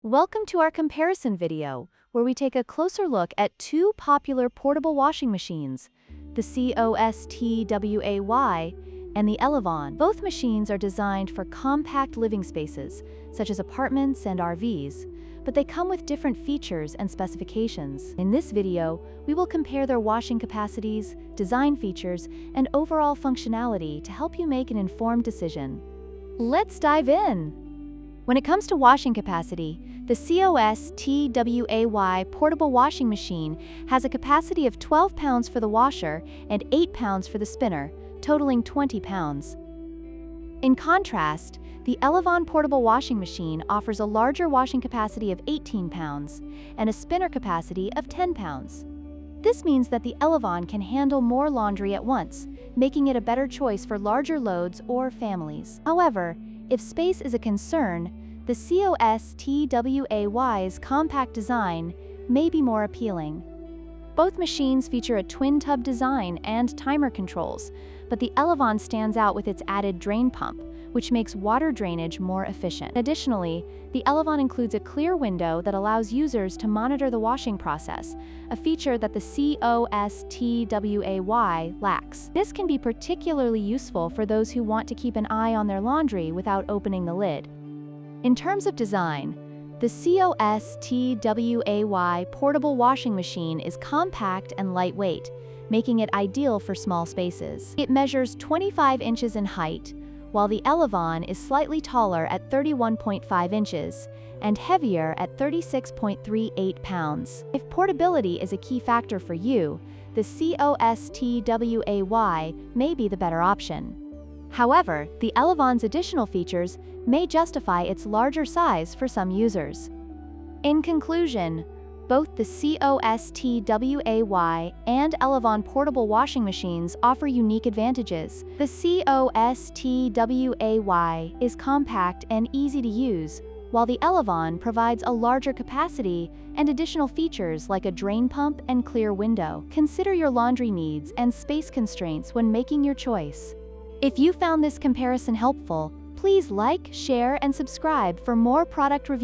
Welcome to our comparison video, where we take a closer look at two popular portable washing machines, the COSTWAY and the Elevon. Both machines are designed for compact living spaces, such as apartments and RVs, but they come with different features and specifications. In this video, we will compare their washing capacities, design features, and overall functionality to help you make an informed decision. Let's dive in! When it comes to washing capacity, the COSTWAY portable washing machine has a capacity of 12 pounds for the washer and 8 pounds for the spinner, totaling 20 pounds. In contrast, the Elevon portable washing machine offers a larger washing capacity of 18 pounds and a spinner capacity of 10 pounds. This means that the Elevon can handle more laundry at once, making it a better choice for larger loads or families. However, if space is a concern, the COSTWAY's compact design may be more appealing. Both machines feature a twin tub design and timer controls, but the Elevon stands out with its added drain pump, which makes water drainage more efficient. Additionally, the Elevon includes a clear window that allows users to monitor the washing process, a feature that the COSTWAY lacks. This can be particularly useful for those who want to keep an eye on their laundry without opening the lid. In terms of design, the COSTWAY portable washing machine is compact and lightweight, making it ideal for small spaces. It measures 25 inches in height, while the Elevon is slightly taller at 31.5 inches and heavier at 36.38 pounds. If portability is a key factor for you, the COSTWAY may be the better option. However, the Elevon's additional features may justify its larger size for some users. In conclusion, both the COSTWAY and Elevon portable washing machines offer unique advantages. The COSTWAY is compact and easy to use, while the Elevon provides a larger capacity and additional features like a drain pump and clear window. Consider your laundry needs and space constraints when making your choice. If you found this comparison helpful, please like, share, and subscribe for more product reviews.